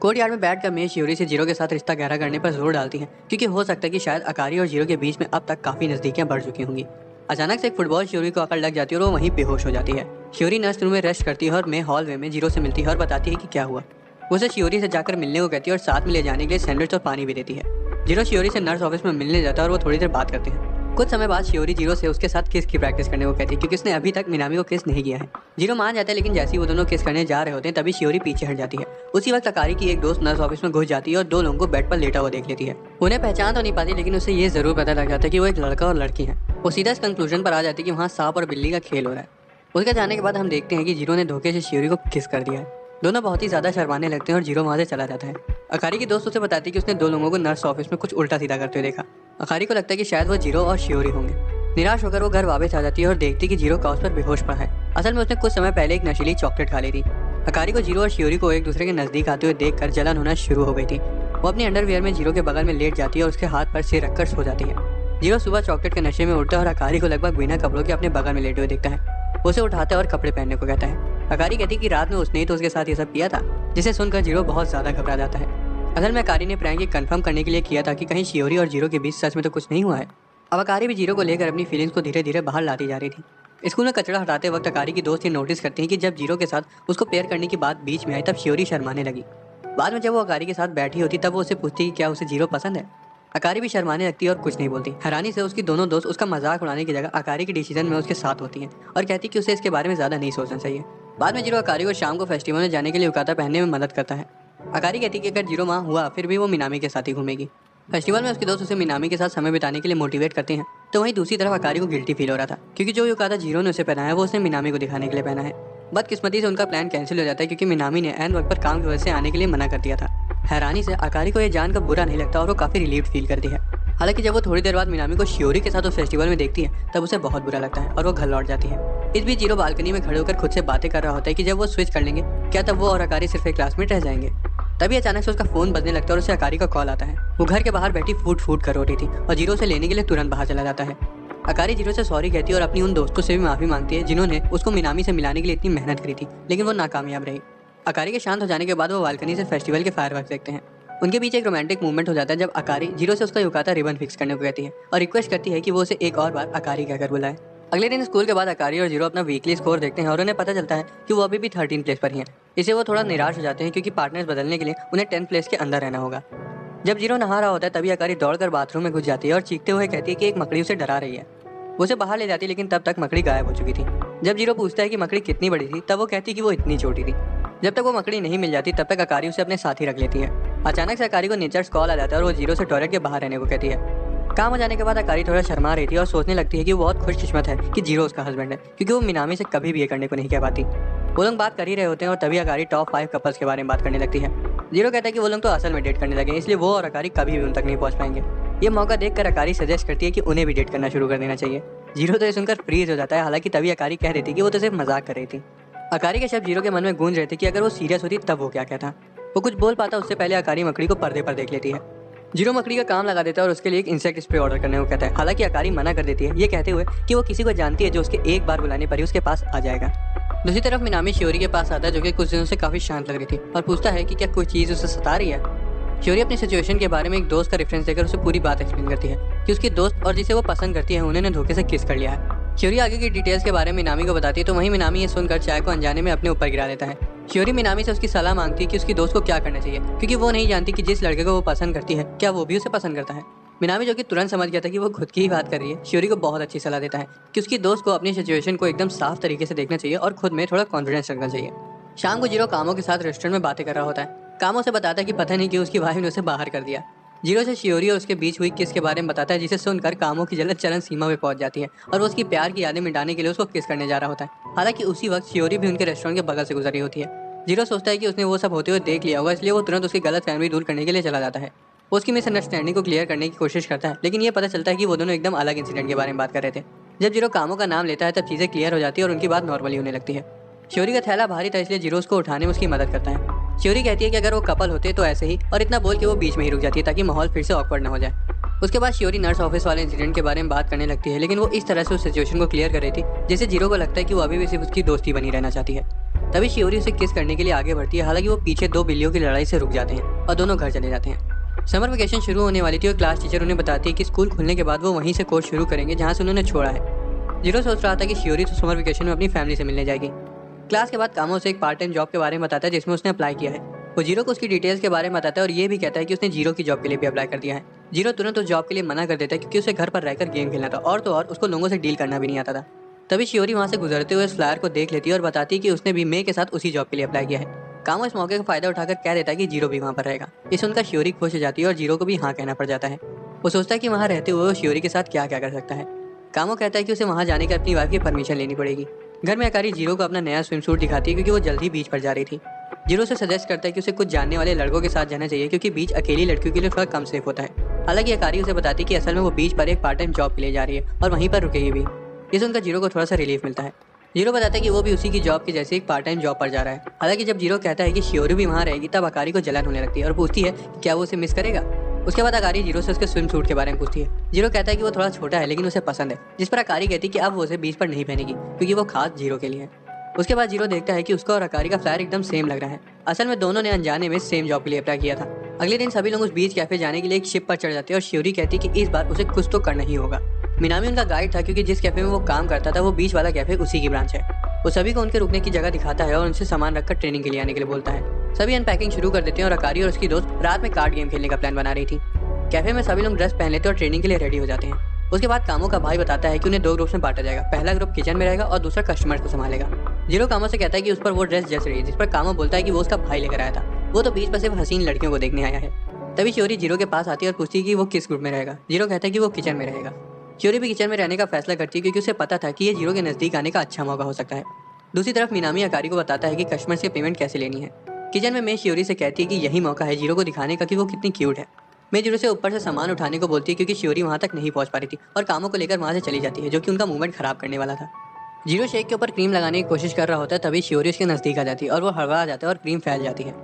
कोर्ट यार्ड में बैठकर मे शियोरी से जीरो के साथ रिश्ता गहरा करने पर जोर डालती है, क्योंकि हो सकता है कि शायद अकारी और जीरो के बीच में अब तक काफी नजदीकियां बढ़ चुकी होंगी। अचानक से एक फुटबॉल शियोरी को अकड़ लग जाती है और वो वहीं बेहोश हो जाती है। शियोरी नर्स रूम में रेस्ट करती है और मे हॉलवे में जीरो से मिलती है और बताती है कि क्या हुआ। वो उसे शियोरी से जाकर मिलने को कहती है और साथ में ले जाने के लिए सैंडविच और पानी भी देती है। जीरो शियोरी से नर्स ऑफिस में मिलने जाता है और वो थोड़ी देर बात करते हैं। कुछ समय बाद शियोरी जीरो से उसके साथ किस की प्रैक्टिस करने को कहती है, क्योंकि उसने अभी तक मिनामी को किस नहीं किया है। जीरो मान जाता है, लेकिन जैसे ही वो दोनों किस करने जा रहे होते हैं तभी शियोरी पीछे हट जाती है। उसी वक्त अकारी की एक दोस्त नर्स ऑफिस में घुस जाती है और दो लोगों को बेड पर लेटा हुआ देख लेती है। उन्हें पहचान तो नहीं पाती, लेकिन उसे ये जरूर पता लग जाता है कि वो एक लड़का और लड़की है। वो सीधा इस कंक्लूजन पर आ जाती है कि वहाँ सांप और बिल्ली का खेल हो रहा है। उसके जाने के बाद हम देखते हैं कि जीरो ने धोखे से शियोरी को किस कर दिया है। दोनों बहुत ही ज्यादा शर्माने लगते हैं और जीरो वहाँ से चला जाता है। अकारी की दोस्त उसे बताती है कि उसने दो लोगों को नर्स ऑफिस में कुछ उल्टा सीधा करते हुए देखा। अकारी को लगता है कि शायद वो जीरो और शियोरी होंगे। निराश होकर वो घर वापस आ जाती है और देखती कि जीरो काउच पर बेहोश पड़ा है। असल में उसने कुछ समय पहले एक नशीली चॉकलेट खा ली थी। अकारी को जीरो और शियोरी को एक दूसरे के नजदीक आते हुए देखकर जलन होना शुरू हो गई थी। वो अपनी अंडरवियर में जीरो के बगल में लेट जाती है और उसके हाथ पर सिर रखकर सो जाती है। जीरो सुबह चॉकलेट के नशे में उठता है और अकारी को लगभग बिना कपड़ों के अपने बगल में लेटे हुए देखता है। उसे उठाता है और कपड़े पहनने को कहता है। अकारी कहती है कि रात में उसने ही तो उसके साथ ये सब किया था, जिसे सुनकर जीरो बहुत ज्यादा घबरा जाता है। असल में अकारी ने प्रैंक कंफर्म करने के लिए किया था कि कहीं शियोरी और जीरो के बीच सच में तो कुछ नहीं हुआ है। अब अकारी भी जीरो को लेकर अपनी फीलिंग्स को धीरे धीरे बाहर लाती जा रही थी। स्कूल में कचरा हटाते वक्त अकारी की दोस्त ये नोटिस करती है कि जब जीरो के साथ उसको पेयर करने की बात बीच में आई तब शियोरी शर्माने लगी। बाद में जब वो अकारी के साथ बैठी होती तब वो उसे पूछती कि क्या उसे जीरो पसंद है। अकारी भी शर्माने लगती है और कुछ नहीं बोलती। हैरानी से उसकी दोनों दोस्त उसका मजाक उड़ाने की जगह अकारी के डिसीजन में उसके साथ होती हैं और कहती कि उसे इसके बारे में ज्यादा नहीं सोचना चाहिए। बाद में जीरो अकारी को शाम को फेस्टिवल में जाने के लिए युकाता पहनने में मदद करता है। अकारी कहती कि अगर जीरो वहाँ हुआ फिर भी वो मिनामी के साथ ही घूमेगी। फेस्टिवल में उसके दोस्त उसे मिनामी के साथ समय बिताने के लिए मोटिवेट करते हैं, तो वहीं दूसरी तरफ अकारी को गिल्टी फील हो रहा था, क्योंकि जो युकाता जीरो ने उसे पहनाया वो उसने मिनामी को दिखाने के लिए पहना है। बदकिस्मती से उनका प्लान कैंसिल हो जाता है, क्योंकि मिनामी ने एन वक्त पर काम की वजह से आने के लिए मना कर दिया था। हैरानी से अकारी को यह जानकर बुरा नहीं लगता और वो काफी रिलीव्ड फील करती है। हालांकि जब वो थोड़ी देर बाद मिनामी को शियोरी के साथ उस फेस्टिवल में देखती है तब उसे बहुत बुरा लगता है और वो घर लौट जाती है। इस बीच जीरो बालकनी में खड़े होकर खुद से बातें कर रहा होता है कि जब वो स्विच कर लेंगे क्या तब वो और अकारी सिर्फ एक क्लासमेट रह जाएंगे। तभी अचानक से उसका फोन बजने लगता है और उसे अकारी का कॉल आता है। वो घर के बाहर बैठी फूट फूट कर रो रही थी और जीरो से लेने के लिए तुरंत बाहर चला जाता है। अकारी जीरो से सॉरी कहती है और अपनी उन दोस्तों से भी माफी मांगती है जिन्होंने उसको मिनामी से मिलाने के लिए इतनी मेहनत करी थी, लेकिन वो नाकामयाब रही। अकारी के शांत हो जाने के बाद वो बालकनी से फेस्टिवल के फायरवर्क्स देखते हैं। उनके बीच एक रोमांटिक मूवमेंट हो जाता है जब अकारी जीरो से उसका युकाता रिबन फिक्स करने को कहती है और रिक्वेस्ट करती है कि वो उसे एक और बार अकारी कहकर बुलाए। अगले दिन स्कूल के बाद अकारी और जीरो अपना वीकली स्कोर देखते हैं और उन्हें पता चलता है कि वो अभी भी 13 प्लेस पर ही हैं। इससे वो थोड़ा निराश हो जाते हैं, क्योंकि पार्टनर्स बदलने के लिए उन्हें 10 प्लेस के अंदर रहना होगा। जब जीरो नहा रहा होता है तभी अकारी दौड़कर बाथरूम में घुस जाती है और चीखते हुए कहती है कि एक मकड़ी उसे डरा रही है। वो उसे बाहर ले जाती है, लेकिन तब तक मकड़ी गायब हो चुकी थी। जब जीरो पूछता है कि मकड़ी कितनी बड़ी थी तब वो कहती कि वो इतनी छोटी थी। जब तक वो मकड़ी नहीं मिल जाती तब तक अकारी उसे अपने साथ ही रख लेती है। अचानक से अकारी को नेचर्स कॉल आ जाता है और वो जीरो से टॉयलेट के बाहर रहने को कहती है। काम हो जाने के बाद अकारी थोड़ा शर्मा रही थी और सोचने लगती है कि वो बहुत खुशकिस्मत है कि जीरो उसका हस्बैंड है, क्योंकि वो मिनामी से कभी भी ये करने को नहीं कह पाती। वो लोग बात कर ही रहे होते हैं और तभी अकारी टॉप 5 कपल्स के बारे में बात करने लगती है। जीरो कहता है कि वो लोग तो असल में डेट करने लगे, इसलिए वो और अकारी कभी भी उन तक नहीं पहुंच पाएंगे। ये मौका देखकर अकारी सजेस्ट करती है कि उन्हें भी डेट करना शुरू कर देना चाहिए। जीरो तो ये सुनकर फ्रीज हो जाता है, हालांकि तभी अकारी कह रही थी कि वो तो सिर्फ मजाक कर रही थी। अकारी के शब्द जीरो के मन में गूंज रहे थे कि अगर वो सीरियस होती तब वो क्या कहता। वो कुछ बोल पाता उससे पहले अकारी मकड़ी को पर्दे पर देख लेती है। जीरो मकड़ी का काम लगा देता है और उसके लिए एक इंसेक्ट स्प्रे ऑर्डर करने को कहता है। हालांकि अकारी मना कर देती है, ये कहते हुए कि वो किसी को जानती है जो उसके एक बार बुलाने पर ही उसके पास आ जाएगा। दूसरी तरफ मिनामी शियोरी के पास आता है, जो कि कुछ दिनों से काफी शांत लग रही थी, और पूछता है कि क्या कोई चीज उसे सता रही है। शियोरी अपनी सिचुएशन के बारे में एक दोस्त का रेफरेंस देकर उसे पूरी बात एक्सप्लेन करती है कि उसकी दोस्त और जिसे वो पसंद करती है उन्होंने धोखे से किस कर लिया है। शियोरी आगे की डिटेल्स के बारे में मिनामी को बताती है, तो वहीं मिनामी ये सुनकर चाय को अनजाने में अपने ऊपर गिरा देता है। शियोरी मिनामी से उसकी सलाह मांगती है कि उसकी दोस्त को क्या करना चाहिए, क्योंकि वो नहीं जानती कि जिस लड़के को वो पसंद करती है क्या वो भी उसे पसंद करता है। मिनामी, जो कि तुरंत समझ गया था कि वो खुद की ही बात कर रही है, शियोरी को बहुत अच्छी सलाह देता है कि उसकी दोस्त को अपनी सिचुएशन को एकदम साफ तरीके से देखना चाहिए और खुद में थोड़ा कॉन्फिडेंस रखना चाहिए। शाम को जीरो कामों के साथ रेस्टोरेंट में बातें कर रहा होता है। कामों से बताता है कि पता नहीं कि उसकी वाइफ ने उसे बाहर कर दिया। जीरो से शियोरी और उसके बीच हुई किस के बारे में बताता है, जिसे सुनकर कामों की जलन चरम सीमा पे पहुंच जाती है और वो उसकी प्यार की यादें मिटाने के लिए उसको किस करने जा रहा होता है। हालांकि उसी वक्त शियोरी भी उनके रेस्टोरेंट के बगल से गुजरी होती है। जीरो सोचता है कि उसने वो सब होते हुए देख लिया होगा, इसलिए वो तुरंत उसकी गलत फहमी दूर करने के लिए चला जाता है। वो उसकी मिसअंडरस्टैंडिंग को क्लियर करने की कोशिश करता है, लेकिन ये पता चलता है कि वो दोनों एकदम अलग इंसिडेंट के बारे में बात कर रहे थे। जब जीरो कामों का नाम लेता है तब चीजें क्लियर हो जाती है और उनकी बात नॉर्मली होने लगती है। शियोरी का थैला भारी था, इसलिए जीरो उसको उठाने में उसकी मदद करता है। शियोरी कहती है कि अगर वो कपल होते तो ऐसे ही, और इतना बोल के वो बीच में ही रुक जाती है ताकि माहौल फिर से ऑकवर्ड न हो जाए। उसके बाद शियोरी नर्स ऑफिस वाले इंसिडेंट के बारे में बात करने लगती है, लेकिन वो इस तरह से उस सिचुएशन को क्लियर कर रही थी जिससे जीरो को लगता है कि वो अभी भी सिर्फ उसकी दोस्ती बनी रहना चाहती है। तभी शियोरी उसे किस करने के लिए आगे बढ़ती है, हालांकि वो पीछे दो बिल्लियों की लड़ाई से रुक जाते हैं और दोनों घर चले जाते हैं। समर वेकेशन शुरू होने वाली थी और क्लास टीचर उन्हें बताती है कि स्कूल खुलने के बाद वो वहीं से कोर्स शुरू करेंगे जहाँ से उन्होंने छोड़ा है। जीरो सोच रहा था कि शियोरी तो समर वेकेशन में अपनी फैमिली से मिलने जाएगी। क्लास के बाद कामों से एक पार्ट टाइम जॉब के बारे में बताता है जिसमें उसने अप्लाई किया है। वो जीरो को उसकी डिटेल्स के बारे में बताता है और ये भी कहता है कि उसने जीरो की जॉब के लिए भी अप्लाई कर दिया है। जीरो तुरंत उस जॉब के लिए मना कर देता है क्योंकि उसे घर पर रहकर गेम खेलना था और तो और उसको लोगों से डील करना भी नहीं आता था। तभी शियोरी वहाँ से गुजरते हुए इस फ्लायर को देख लेती है और बताती है कि उसने भी मे के साथ उसी जॉब के लिए अप्लाई किया है। कामो इस मौके का फायदा उठाकर कह देता है कि जीरो भी वहाँ पर रहेगा। इस उनका शियोरी खुश हो जाती है और जीरो को भी हाँ कहना पड़ जाता है। वो सोचता है कि वहाँ रहते हुए वो शियोरी के साथ क्या क्या कर सकता है। कामो कहता है कि उसे वहाँ जाने की अपनी वाइफ की परमिशन लेनी पड़ेगी। घर में अकारी जीरो को अपना नया स्विम सूट दिखाती है क्योंकि वो जल्द ही बीच पर जा रही थी। जीरो से सजेस्ट करता है कि उसे कुछ जानने वाले लड़कों के साथ जाना चाहिए क्योंकि बीच अकेली लड़कियों के लिए थोड़ा कम सेफ होता है। हालांकि अकारी उसे बताती है कि असल में वो बीच पर एक पार्ट टाइम जॉब के लिए जा रही है और वहीं पर रुकेगी भी। इससे उनका जीरो को थोड़ा सा रिलीफ मिलता है। जीरो बताता है कि वो भी उसी की जॉब के जैसे एक पार्ट टाइम जॉब पर जा रहा है। हालांकि जब जीरो कहता है कि शियोरी भी वहाँ रहेगी तब अकारी को जलन होने लगती है और पूछती है कि क्या वो उसे मिस करेगा। उसके बाद अकारी जीरो से उसके स्विम सूट के बारे में पूछती है। जीरो कहता है कि वो थोड़ा छोटा है लेकिन उसे पसंद है, जिस पर अकारी कहती है कि अब वो उसे बीच पर नहीं पहनेगी क्योंकि वो खास जीरो के लिए है। उसके बाद जीरो देखता है कि उसका और अकारी का फ्लायर एकदम सेम लग रहा है। असल में दोनों ने अनजाने में सेम जॉब के लिए अप्लाई किया था। अगले दिन सभी लोग उस बीच कैफे जाने के लिए एक शिप पर चढ़ जाते हैं और शियोरी कहती है कि इस बार उसे कुछ तो करना ही होगा। मिनामी उनका गाइड था क्योंकि जिस कैफे में वो काम करता था वो बीच वाला कैफे उसी की ब्रांच है। वो सभी को उनके रुकने की जगह दिखाता है और उनसे सामान रखकर ट्रेनिंग के लिए आने के लिए बोलता है। सभी अनपैकिंग शुरू कर देते हैं और अकारी और उसकी दोस्त रात में कार्ड गेम खेलने का प्लान बना रही थी। कैफे में सभी लोग ड्रेस पहन लेते हैं और ट्रेनिंग के लिए रेडी हो जाते हैं। उसके बाद कामो का भाई बताता है कि उन्हें दो ग्रुप्स में बांटा जाएगा। पहला ग्रुप किचन में रहेगा और दूसरा कस्टमर्स को संभालेगा। जीरो कामो से कहता है कि उस पर वो ड्रेस जच रही है, जिस पर कामो बोलता है कि वो उसका भाई लेकर आया था, वो तो बीच पर सिर्फ हसीन लड़कियों को देखने आया है। तभी शियोरी जीरो के पास आती है और पूछती है कि वो किस ग्रुप में रहेगा। जीरो कहता है कि वो किचन में रहेगा। शियोरी भी किचन में रहने का फैसला करती है क्योंकि उसे पता था कि ये जीरो के नजदीक आने का अच्छा मौका हो सकता है। दूसरी तरफ मिनामी अकारी को बताता है कि कस्टमर से पेमेंट कैसे लेनी है। किचन में मैं शियोरी से कहती है कि यही मौका है जीरो को दिखाने का कि वो कितनी क्यूट है। मैं जीरो से ऊपर से सामान उठाने को बोलती है क्योंकि शियोरी वहाँ तक नहीं पहुँच पा रही थी और कामों को लेकर वहाँ से चली जाती है जो कि उनका मूवमेंट खराब करने वाला था। जीरो शेक के ऊपर क्रीम लगाने की कोशिश कर रहा होता है तभी शियोरी उसके नजदीक आ जाती है और वो हड़बड़ा जाता है और क्रीम फैल जाती है।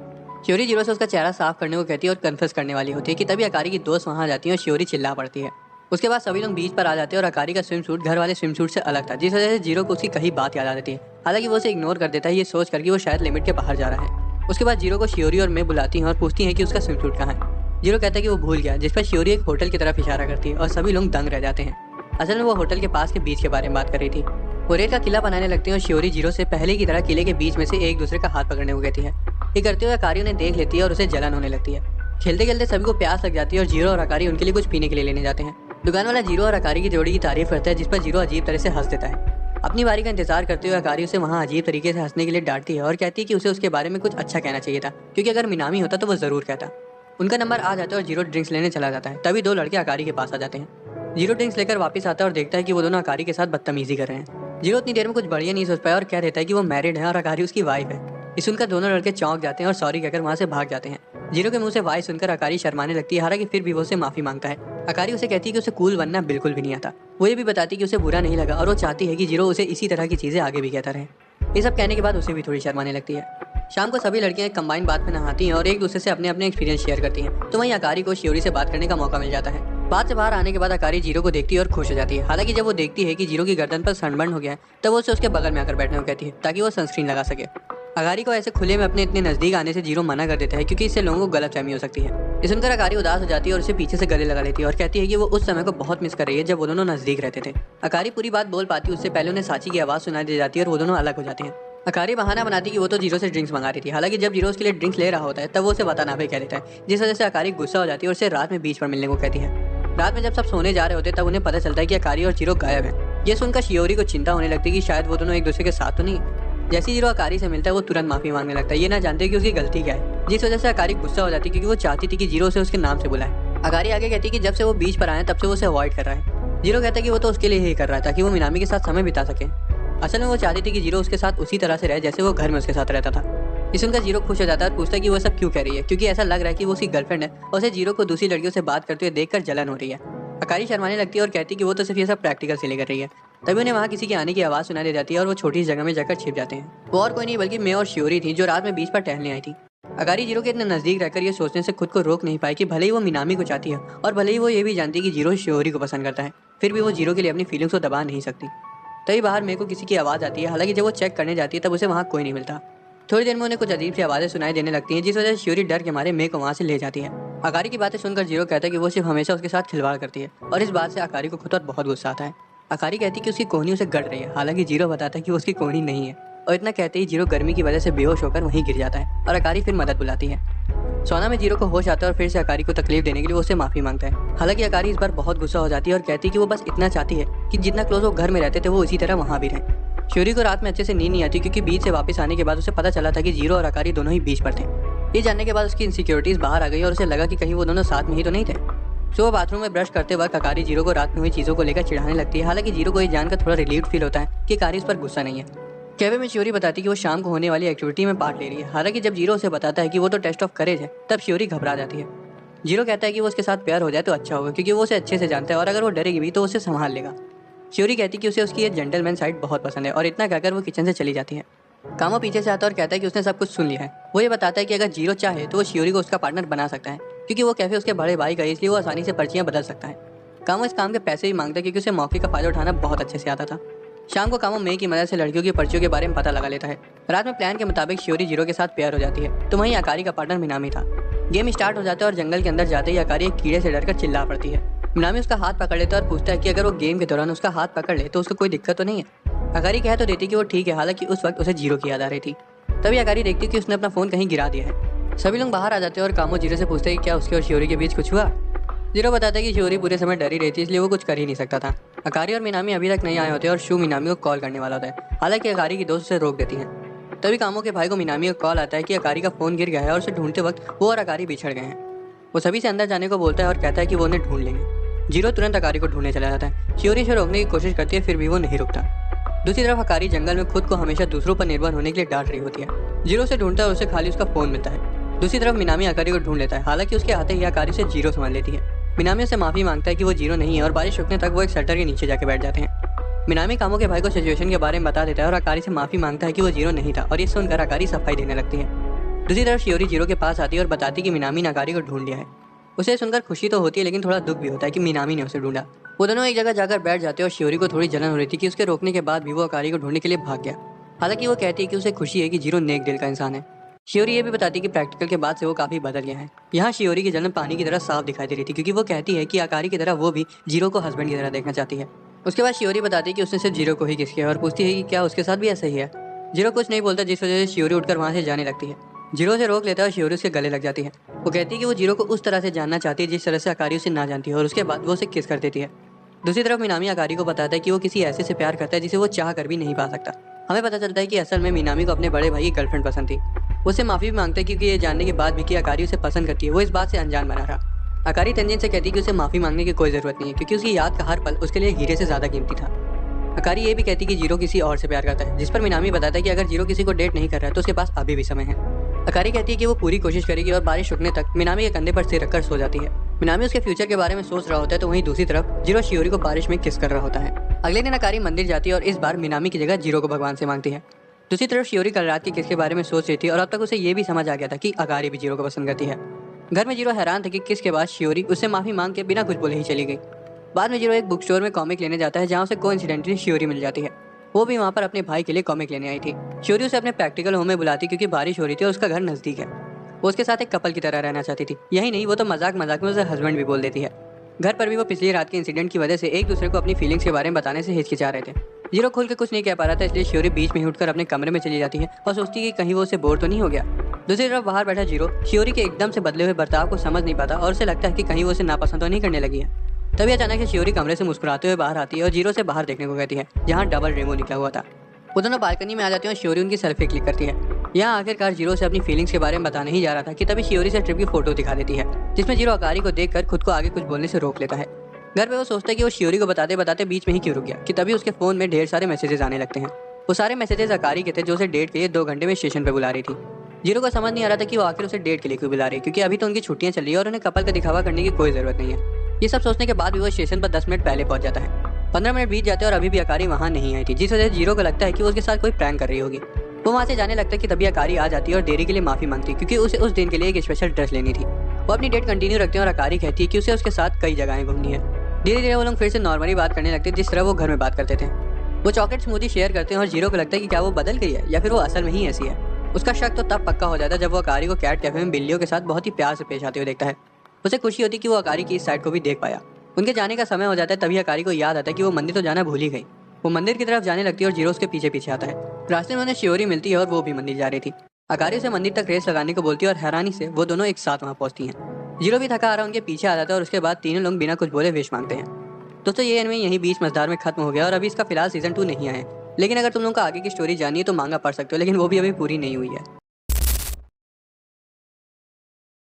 शियोरी जीरो से उसका चेहरा साफ करने को कहती है और कन्फेस करने वाली होती है कि तभी अकारी की दोस्त वहाँ जाती है और शियोरी चिल्ला पड़ती है। उसके बाद सभी लोग बीच पर आ जाते हैं और अकारी का स्विम सूट घर वाले स्विम सूट से अलग था, जिस वजह से जीरो को उसकी कहीं बात याद आ जाती है। हालांकि वो उसे इग्नोर कर देता है ये सोच कर कि वो शायद लिमिट के बाहर जा रहा है। उसके बाद जीरो को शियोरी और मैं बुलाती हैं और पूछती हैं कि उसका स्विम सूट कहाँ है। जीरो कहता है कि वो भूल गया, जिस पर शियोरी एक होटल की तरफ इशारा करती है और सभी लोग दंग रह जाते हैं। असल में वो होटल के पास के बीच के बारे में बात कर रही थी। वो रेत का किला बनाने लगते हैं और शियोरी जीरो से पहले की तरह किले के बीच में से एक दूसरे का हाथ पकड़ने को कहती है। ये करते हुए अकारी उन्हें देख लेती है और उसे जलन होने लगती है। खेलते खेलते सभी को प्यास लग जाती है और जीरो और अकारी उनके लिए कुछ पीने के लिए लेने जाते हैं। दुकान वाला जीरो और अकारी की जोड़ी की तारीफ करता है, जिस पर जीरो अजीब तरह से हंस देता है। अपनी बारी का इंतजार करते हुए अकारी उसे वहाँ अजीब तरीके से हंसने के लिए डांटती है और कहती है कि उसे उसके बारे में कुछ अच्छा कहना चाहिए था क्योंकि अगर मिनामी होता तो वो जरूर कहता। उनका नंबर आ जाता है और जीरो ड्रिंक्स लेने चला जाता है। तभी दो लड़के अकारी के पास आ जाते हैं। जीरो ड्रिंक्स लेकर वापस आता है और देखता है कि वो दोनों अकारी के साथ बदतमीजी कर रहे हैं। जीरो उतनी देर में कुछ बढ़िया नहीं सोच पाया और कह देता है कि वो मैरिड है और अकारी उसकी वाइफ है। इस सुनकर दोनों लड़के चौंक जाते हैं और सॉरी कहकर वहाँ से भाग जाते हैं। जीरो के मुंह से वाई सुनकर अकारी शर्माने लगती है, हालांकि फिर भी वो उसे माफी मांगता है। अकारी उसे कहती है कि उसे कूल बनना बिल्कुल भी नहीं आता। वो ये भी बताती है कि उसे बुरा नहीं लगा और वो चाहती है कि जीरो उसे इसी तरह की चीजें आगे भी कहता रहे। ये सब कहने के बाद उसे भी थोड़ी शर्माने लगती है। शाम को सभी लड़कियां एक कंबाइन बात में नहाती हैं और एक दूसरे से अपने अपने एक्सपीरियंस शेयर करती हैं। तो वहीं अकारी को शियोरी से बात करने का मौका मिल जाता है। बात से बाहर आने के बाद अकारी जीरो को देखती है और खुश हो जाती है। हालांकि जब वो देखती है कि जीरो की गर्दन पर सनबर्न हो गया है तब वो उसे उसके बगल में आकर बैठने को कहती है ताकि वो सनस्क्रीन लगा सके। अकारी को ऐसे खुले में अपने इतने नजदीक आने से जीरो मना कर देता है क्योंकि इससे लोगों को गलतफहमी हो सकती है। ये सुनकर अकारी उदास हो जाती है और उसे पीछे से गले लगा लेती है और कहती है कि वो उस समय को बहुत मिस कर रही है जब वो दोनों नजदीक रहते थे। अकारी पूरी बात बोल पाती उससे पहले उन्हें साची की आवाज सुनाई दे जाती है और वो दोनों अलग हो जाते हैं। अकारी बहाना बनाती कि वो तो जीरो से ड्रिंक्स मंगा रही थी। हालांकि जब जीरो उसके लिए ड्रिंक्स ले रहा होता है तब वो उसे बताना भी कह देता है, जिस वजह से अकारी गुस्सा हो जाती है और उसे रात में बीच पर मिलने को कहती है। रात में जब सब सोने जा रहे होते तब उन्हें पता चलता है कि अकारी और जीरो गायब है। ये सुनकर शियोरी को चिंता होने लगती है कि शायद वो दोनों एक दूसरे के साथ तो नहीं। जैसे जीरो अकारी से मिलता है वो तुरंत माफी मांगने लगता है, ये ना जानते कि उसकी गलती क्या है, जिस वजह से अकारी गुस्सा हो जाती है क्योंकि वो चाहती थी कि जीरो उसे उसके नाम से बुलाए। अकारी आगे कहती है कि जब से वो बीच पर आए तब से वो उसे अवॉइड कर रहा है। जीरो कहता है कि वो तो उसके लिए ही कर रहा है ताकि वो मिनामी के साथ समय बिता सके। असल में वो चाहती थी कि जीरो उसके साथ उसी तरह से रहे जैसे वो घर में उसके साथ रहता था। इस सुनकर जीरो खुश हो जाता है और पूछता है कि वो सब क्यों कह रही है, क्योंकि ऐसा लग रहा है कि वो उसकी गर्लफ्रेंड है और उसे जीरो को दूसरी लड़कियों से बात करते हुए देखकर जलन हो रही है। अकारी शर्माने लगती है और कहती है कि वो तो सिर्फ ये सब प्रैक्टिकल से लेकर रही है। तभी उन्हें वहाँ किसी की आने की आवाज़ सुनाई दे जाती है और वो छोटी सी जगह में जाकर छिप जाते हैं। वो और कोई नहीं बल्कि मैं और शियोरी थी जो रात में बीच पर टहलने आई थी। अकारी जीरो के इतने नजदीक रहकर ये सोचने से खुद को रोक नहीं पाई कि भले ही वो मिनामी को चाहती है और भले ही वो ये भी जानती है कि जीरो शियोरी को पसंद करता है, फिर भी वो जीरो के लिए अपनी फीलिंग्स को दबा नहीं सकती। तभी बाहर मेरे को किसी की आवाज़ आती है। हालांकि जब वो चेक करने जाती है तब उसे वहाँ कोई नहीं मिलता। थोड़ी देर में उन्हें कुछ अजीब सी आवाज़ें सुनाई देने लगती हैं, जिस वजह से शियोरी डर के मारे मेरे को वहाँ से ले जाती है। अकारी की बातें सुनकर जीरो कहता है कि वो सिर्फ हमेशा उसके साथ खिलवाड़ करती है और इस बात से अकारी को खुद पर बहुत गुस्सा आता है। अकारी कहती है कि उसकी कोहनी उसे गड़ रही है। हालांकि जीरो बताता है कि वो उसकी कोहनी नहीं है और इतना कहते ही जीरो गर्मी की वजह से बेहोश होकर वहीं गिर जाता है और अकारी फिर मदद बुलाती है। सोना में जीरो को होश आता है और फिर से अकारी को तकलीफ देने के लिए वो उससे माफी मांगता है। हालांकि अकारी इस बार बहुत गुस्सा हो जाती है और कहती है कि वो बस इतना चाहती है कि जितना क्लोज वो घर में रहते थे वो उसी तरह वहाँ भी रहे। शियोरी को रात में अच्छे से नींद नहीं आती क्योंकि बीच से वापस आने के बाद उसे पता चला था कि जीरो और अकारी दोनों ही बीच पर थे। ये जानने के बाद उसकी इनसिक्योरिटीज बाहर आ गई और उसे लगा कि कहीं वो दोनों साथ में ही तो नहीं थे। सो वो बाथरूम में ब्रश करते वक्त अकारी जीरो को रात में हुई चीज़ों को लेकर चिढ़ाने लगती है। हालांकि जीरो को ये जानकर थोड़ा रिलीव्ड फील होता है कि अकारी उस पर गुस्सा नहीं है। कैफे में शियोरी बताती है कि वो शाम को होने वाली एक्टिविटी में पार्ट ले रही है। हालांकि जब जीरो उसे बताता है कि वो तो टेस्ट ऑफ करेज है, तब शियोरी घबरा जाती है। जीरो कहता है कि वो उसके साथ प्यार हो जाए तो अच्छा होगा क्योंकि वो उसे अच्छे से जानता है और अगर वो डरेगी भी तो उसे संभाल लेगा। शियोरी कहती है कि उसे उसकी ये जेंटलमैन साइड बहुत पसंद है और इतना कहकर वो किचन से चली जाती है। कामो पीछे से आता और कहता है कि उसने सब कुछ सुन लिया है। वो ये बताता है कि अगर जीरो चाहे तो वो शियोरी को उसका पार्टनर बना सकता है क्योंकि वो कैफे उसके बड़े भाई का है, इसलिए वो आसानी से पर्चियां बदल सकता है। कामो इस काम के पैसे भी मांगता है क्योंकि उसे मौके का फायदा उठाना बहुत अच्छे से आता था। शाम को कामो मे की मदद से लड़कियों की पर्चियों के बारे में पता लगा लेता है। रात में प्लान के मुताबिक शियोरी जीरो के साथ प्यार हो जाती है तो वहीं अकारी का पार्टनर मिनामी था। गेम स्टार्ट हो जाता है और जंगल के अंदर जाते ही अकारी एक कीड़े से डरकर चिल्ला पड़ती है। मिनामी उसका हाथ पकड़ लेता है और पूछता है कि अगर वो गेम के दौरान उसका हाथ पकड़ ले तो उसको कोई दिक्कत तो नहीं है। अकारी कह तो देती कि वो ठीक है। हालांकि उस वक्त उसे जीरो की याद आ रही थी। तभी अकारी देखती कि उसने अपना फोन कहीं गिरा दिया है। सभी लोग बाहर आ जाते हैं और कामो जीरो से पूछते हैं कि क्या उसके और शियोरी के बीच कुछ हुआ। जीरो बताता है कि शियोरी पूरे समय डरी रहती है इसलिए वो कुछ कर ही नहीं सकता था। अकारी और मिनामी अभी तक नहीं आए होते और शू मिनामी को कॉल करने वाला होता है। हालांकि अकारी की दोस्त उसे रोक देती है। तभी कामो के भाई को मिनामी का कॉल आता है कि अकारी का फोन गिर गया है और उसे ढूंढते वक्त वो और अकारी बिछड़ गए हैं। वो सभी से अंदर जाने को बोलता है और कहता है कि वो उन्हें ढूंढ लेंगे। जीरो तुरंत अकारी को ढूंढने चला जाता है। शियोरी से रोकने की कोशिश करती है फिर भी वो नहीं रुकता। दूसरी तरफ अकारी जंगल में खुद को हमेशा दूसरों पर निर्भर होने के लिए डांट रही होती है। जीरो से ढूंढता है और उसे खाली उसका फोन मिलता है। दूसरी तरफ मिनामी अकारी को ढूंढ लेता है। हालांकि उसके आते ही अकारी से जीरो समझ लेती है। मिनामी उससे माफी मांगता है कि वो जीरो नहीं है और बारिश रुकने तक वो एक शटर के नीचे जाके बैठ जाते हैं। मिनामी कामो के भाई को सिचुएशन के बारे में बता देता है और अकारी से माफी मांगता है कि वो जीरो नहीं था और ये सुनकर अकारी सफाई देने लगती है। दूसरी तरफ शियोरी जीरो के पास आती है और बताती है कि मिनामी ने अकारी को ढूंढ लिया है। उसे सुनकर खुशी तो होती है लेकिन थोड़ा दुख भी होता है कि मिनामी ने उसे ढूंढा। वो दोनों एक जगह जाकर बैठ जाते हैं और शियोरी को थोड़ी जलन हो रही थी कि उसके रोकने के बाद भी वो अकारी को ढूंढने के लिए भाग गया। हालांकि वो कहती है कि उसे खुशी है कि जीरो नेक दिल का इंसान है। शियोरी ये भी बताती है कि प्रैक्टिकल के बाद से वो काफी बदल गया है। यहाँ शियोरी की जलन पानी की तरह साफ दिखाई दे रही थी क्योंकि वो कहती है कि अकारी की तरह वो भी जीरो को हस्बैंड की तरह देखना चाहती है। उसके बाद शियोरी बताती है कि उसने सिर्फ जीरो को ही किस किया और पूछती है कि क्या उसके साथ भी ऐसा ही है। जीरो कुछ नहीं बोलता जिस वजह से शियोरी उठकर वहाँ से जाने लगती है। जीरो से रोक लेता है और शियोरी उसके गले लग जाती है। वो कहती है कि वो जीरो को उस तरह से जानना चाहती है जिस तरह से अकारी उसे ना जानती है और उसके बाद वो उसे किस कर देती है। दूसरी तरफ मिनामी अकारी को बताता है कि वो किसी ऐसे से प्यार करता है जिसे वो चाह कर भी नहीं पा सकता। हमें पता चलता है कि असल में मिनामी को अपने बड़े भाई की गर्लफ्रेंड पसंद थी। वो उससे माफी भी मांगता है क्योंकि ये जानने के बाद भी कि अकारी उसे पसंद करती है वो इस बात से अनजान बना रहा। अकारी तंजीन से कहती है कि उसे माफी मांगने की कोई जरूरत नहीं है क्योंकि उसकी याद का हर पल उसके लिए हीरे से ज्यादा कीमती था। अकारी ये भी कहती है कि जीरो किसी और से प्यार करता है, जिस पर मिनामी बताता है कि अगर जीरो किसी को डेट नहीं कर रहा है तो उसके पास अभी भी समय है। अकारी कहती है कि वो पूरी कोशिश करेगी और बारिश रुकने तक मिनामी के कंधे पर सिर रखकर सो जाती है। मिनामी उसके फ्यूचर के बारे में सोच रहा होता है तो वहीं दूसरी तरफ जीरो शियोरी को बारिश में किस कर रहा होता है। अगले दिन अकारी मंदिर जाती है और इस बार मिनामी की जगह जीरो को भगवान से मांगती है। दूसरी तरफ शियोरी कल रात की किस के बारे में सोच रही थी और अब तक उसे ये भी समझ आ गया था कि अकारी भी जीरो को पसंद करती है। घर में जीरो हैरान था कि किस के बाद शियोरी उससे माफी मांग के बिना कुछ बोले ही चली गई। बाद में जीरो एक बुक स्टोर में कॉमिक लेने जाता है जहाँ उसे कोइंसिडेंटली शियोरी मिल जाती है। वो भी वहाँ पर अपने भाई के लिए कॉमिक लेने आई थी। शियोरी उसे अपने प्रैक्टिकल होम में बुलाती क्योंकि बारिश हो रही थी और उसका घर नजदीक है। वो उसके साथ एक कपल की तरह रहना चाहती थी। यही नहीं, वो तो मजाक मजाक में उसे हस्बैंड भी बोल देती है। घर पर भी वो पिछली रात के इंसिडेंट की वजह से एक दूसरे को अपनी फीलिंग्स के बारे में बताने से हिचकिचा रहे थे। जीरो खुल के कुछ नहीं कह पा रहा था इसलिए शियोरी बीच में ही उठकर अपने कमरे में चली जाती है और सोचती है कि कहीं वो उसे बोर तो नहीं हो गया। दूसरी तरफ बाहर बैठा जीरो शियोरी के एकदम से बदले हुए बर्ताव को समझ नहीं पाता और उसे लगता है कि कहीं वो उसे नापसंद तो नहीं करने लगी है। तभी अचानक से शियोरी कमरे से मुस्कुराते हुए बाहर आती है और जीरो से बाहर देखने को कहती है जहाँ डबल रेमो निकला हुआ था। वो दोनों बालकनी में आ जाती है और शियोरी उनकी सेल्फी क्लिक करती है। यहाँ आखिरकार जीरो से अपनी फीलिंग्स के बारे में बताने ही जा रहा था कि तभी शियोरी से ट्रिप की फोटो दिखा देती है जिसमें जीरो अकारी को देखकर खुद को आगे कुछ बोलने से रोक लेता है। घर पे वो सोचता है कि वो शियोरी को बताते बताते बीच में ही क्यों रुक गया कि तभी उसके फोन में ढेर सारे मैसेजेस आने लगते हैं। वो सारे मैसेजेस अकारी के थे जो उसे डेट के लिए 2 घंटे में स्टेशन पे बुला रही थी। जीरो को समझ नहीं आ रहा था कि वो आखिर उसे डेट के लिए क्यों बुला रही है क्योंकि अभी तो उनकी छुट्टियां चल रही है और उन्हें कपल का दिखावा करने की कोई जरूरत नहीं है। ये सब सोचने के बाद भी वो स्टेशन पर 10 मिनट पहले पहुंच जाता है। 15 मिनट बीत जाते हैं और अभी भी अकारी वहाँ नहीं आई थी जिस वजह से जीरो को लगता है कि वो उसके साथ कोई प्रैंक कर रही होगी। वो वहाँ से जाने लगता है कि तभी अकारी आ जाती है और देरी के लिए माफी मांगती है क्योंकि उसे उस दिन के लिए एक स्पेशल ड्रेस लेनी थी। वो अपनी डेट कंटिन्यू रखते हैं और अकारी कहती है कि उसे उसके साथ कई जगहें घूमनी है। धीरे धीरे वो लोग फिर से नॉर्मली बात करने लगते हैं जिस तरह वो घर में बात करते थे। वो चॉकलेट स्मूदी शेयर करते हैं और जीरो को लगता है कि क्या वो बदल गई है या फिर वो असल में ही ऐसी है। उसका शक तो तब पक्का हो जाता है जब वो अकारी को कैट कैफे में बिल्लियों के साथ बहुत ही प्यार से पेश आते हुए देखता है। उसे खुशी होती कि वो अकारी की इस साइड को भी देख पाया। उनके जाने का समय हो जाता है तभी अकारी को याद आता है कि वो मंदिर तो जाना भूल ही गई। वो मंदिर की तरफ जाने लगती है और जीरो उसके पीछे पीछे आता है। रास्ते में उन्हें शियोरी मिलती है और वो भी मंदिर जा रही थी। अकारी उसे मंदिर तक रेस लगाने को बोलती है और हैरानी से वो दोनों एक साथ वहाँ पहुंचती हैं। जीरो भी थका आ रहा उनके पीछे आ जाता है और उसके बाद तीनों लोग बिना कुछ बोले विश मांगते हैं। दोस्तों ये एनिमे यहीं बीच मझधार में खत्म हो गया और अभी इसका फिलहाल सीजन 2 नहीं आया है। लेकिन अगर तुम लोगों को आगे की स्टोरी जाननी है तो मांगा पढ़ सकते हो, लेकिन वो भी अभी पूरी नहीं हुई है।